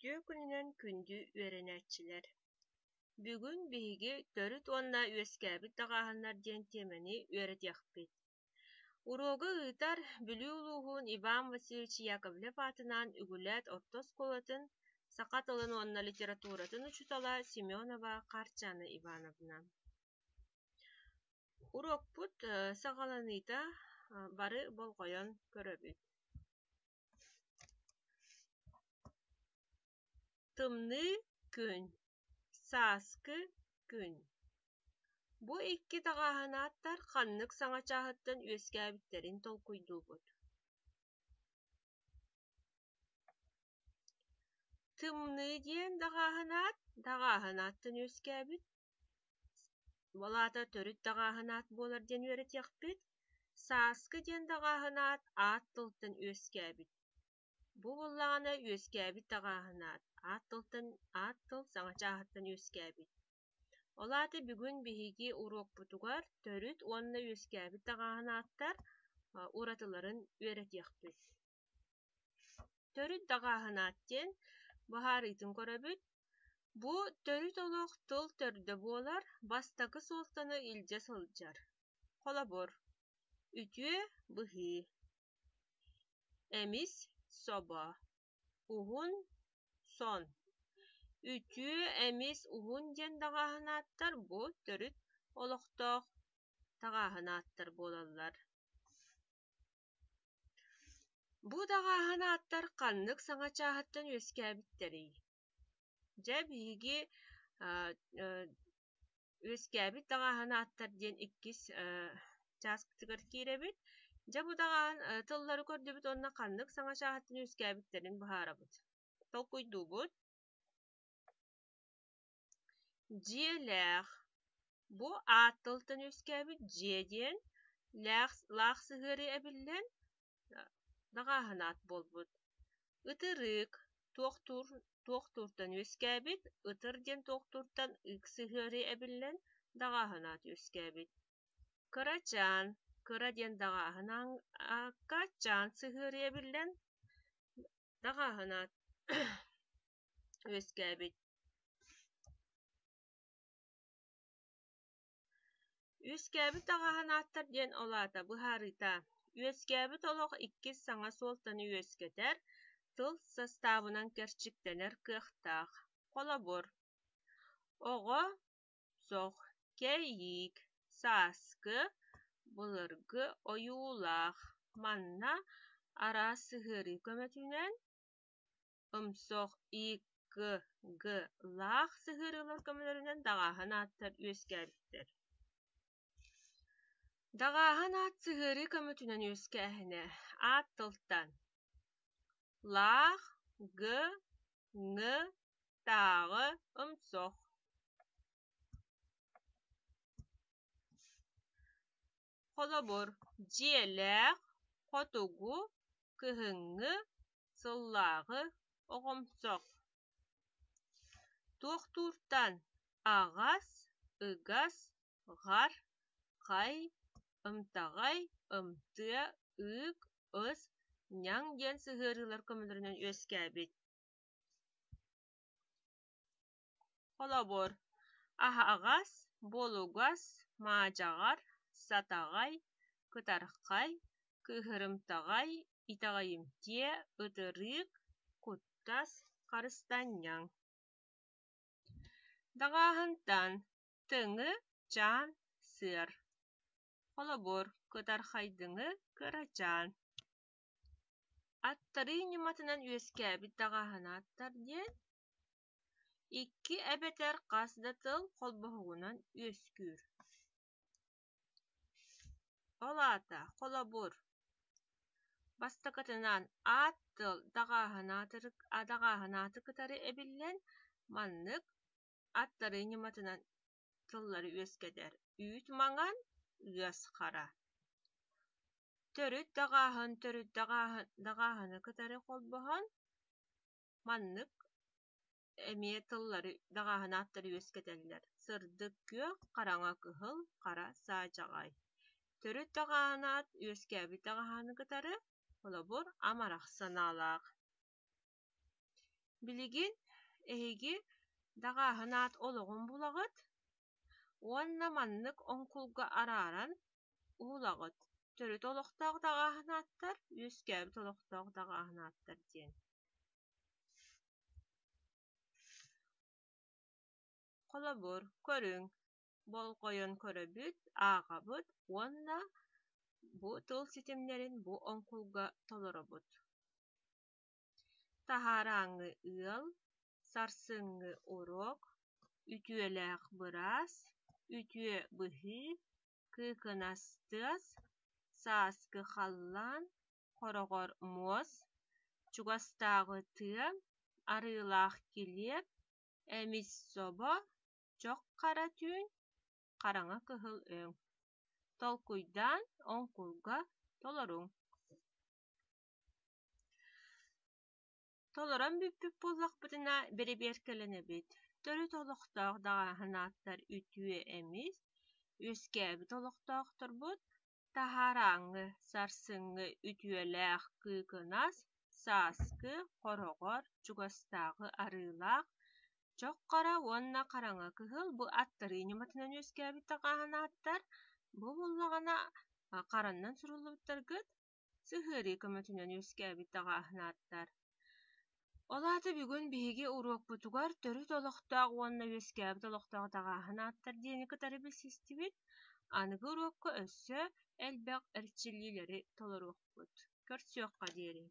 Üttüö күнүнэн күндү үөрэнээччилэр. Бүгүн биһиги төрүт уонна үөскээбит даҕааһыннар диэн темени үөрэтиэхпит. Уруога ыытар бүлүү улууһуун Иван Васильевич Яковлев аатынан үгүлэät орто оскуолатын саха тылын уонна литературатын учутала Семенова Харчана Ивановна. Урокпут саҕаланыыта бары болҕойон көрөбүт. Тымны күн, сааскы күн. Бу икки даҕааһынааттар ханнык саҥачааһыттан үөскээбиттерин толкуйдуубут. Тымны диэн даҕааһынааттан үөскээбит. Балаата төрүт даҕааһынаат буолар диэн үөрэтиэхпит. Сааскы диэн даҕааһынаат аат тылтан үөскээбит. Бу буллаҕына үөскээбит даҕааһынаат. Аат тыл саҥачааһыттан үөскээбит. Олаата бүгүн биһиги урокпутугар төрүт уонна үөскээбит даҕааһынааттар уратыларын үөрэтиэхпит. Төрүт даҕааһынаат диэн баһаарыытын көрөбүт. Бу төрүт олох тыл төрдө буолар бастакы суолтаны илдьэ сылдьар. Холобур. Үтүө быһыы. Эмис соба. Уһун сон. Үтүө эмис уһун диэн даҕааһынааттар бу төрүт олохтоох даҕааһынааттар буолаллар. Бу даҕааһынааттар ханнык саҥачааһыттан үөскээбиттэрий. Дьэ биһиги үөскээбит даҕааһынааттар диэн иккис чааскытыгар киирэбит. Дьэ бу тыллары көрдөбүт онна ханнык саҥачааһыттан үөскээбиттерин быһаарабыт. Толкуйдуубут. Дьиэлээх. Бу аат тылтан үөскээбит дьиэ диэн лаах сыһыары эбиллэн даҕааһынаат буолбут. Ытырыык. Туохтууртан үөскээбит. Ытыр диэн туохтууртан ык сыһыары эбиллэн даҕааһынаат үөскээбит. Кырачаан. Кыра диэн даҕааһынаакка чаан сыһыары эбиллэн даҕааһынаат үөскээбит. Үөскээбит даҕааһынааттар диэн олаата быһаарыыта. Үөскээбит олох иккис саҥа суолтаны үөскэтэр, тыл составынан кэрчиктэнэр кыахтаах. Холобур. Оҕо сох, кэйиик, сааскы, былыргы, ойуулаах, манна араас сыһыары көмөтүнэн, ымсох, ииккы, гы, лаах сыһыарылар көмөлөрүнэн даҕааһынааттар үөскээбиттэр. Даҕааһынаат сыһыары көмөтүнэн үөскээһинэ аат тылтан. Лаах, гы, ҥы, тааҕы, ымсох. Холобур. Дьиэлээх, хотугу, кыһыҥҥы, сыллааҕы, оҕомсох. Туохтууртан аҕас, ыгас, хар, хай, ымтаҕай, ымтыа, ыык, ыс, няҥ диэн сыһыарылар көмөлөрүнэн үөскээбит. Холобур. Аһаҕас, буолугас, маадьаҕар, сатаҕай, кытархай, кыыһырымтаҕай, итаҕайымтиэ, ытырыык, куттас, харыстаанняҥ. Даҕааһынтан. Тыҥы, чаан, сыар. Холобур. Кытархайдыҥы, кырачаан. Аттары ньыматынан үөскээбит даҕааһынааттар диэн икки эбэтэр хас да тыл холбоһугунан үөскүүр. Олаата. Холобур. Бастакатынан аат тыл даҕааһынааты кытары эбиллэн маннык аттары ньыматынан тыллары үөскэтэр. Үүт маҥан, ыас хара. Төрүт даҕааһыны кытары холбоһон маннык эмиэ тыллары даҕааһынааттары үөскэтэллэр. Сырдык күөх, хараҥа кыһыл, хара саадьаҕай. Төрүт даҕааһынаат үөскээбит даҕааһыны кытары холобур амарах санаалаах. Biligin ehigi dagahanat ologun bulagat. Onna manнык onkulga araran uulagat. Törüt olaqtaq dagahanattar, üskäbit olaqtaq dagahanattar diyen. Kolabor, körüň, bolgoýan körebüt, agabıt, onna bu tıl sitemlerin bu onkulga tolarabıt. Taharaňy yıl, sarsyňy orok, ütüelek bıras, ütüe bıhy, kykynas tıs, saskı hallan, horogor mos, çugastagy tığ, arylak kilep, emis soba, jok kara tüň, karaňa kyhyl öň. Tolkuýdan onkulga tolaryň. Tolaran büp-büp bollakbytyna biri berkelenebit. Dörüt olaqtaq dagahanattar ütüe emis, üskäbit olaqtaqdyr but. Taharaňy, sarsyňy ütüelek kykynas, saskı, horogor, çugastagy arylak, jok kara onna karaňa kyhyl bu attyryny matynan üskäbit dagahanattar. Bu bollagana karandan surulubutlar gıt, syhyry kömetinen üskäbit dagahanattar. Olata bügün bihigi urokbutugar dörüt olaqtaq onna üskäbit olaqtaq dagahanattar diýeni gytary bilsistibit. Anygy urokka össö elbäk erçillileri tolarokbut. Körsüýokka diýerim.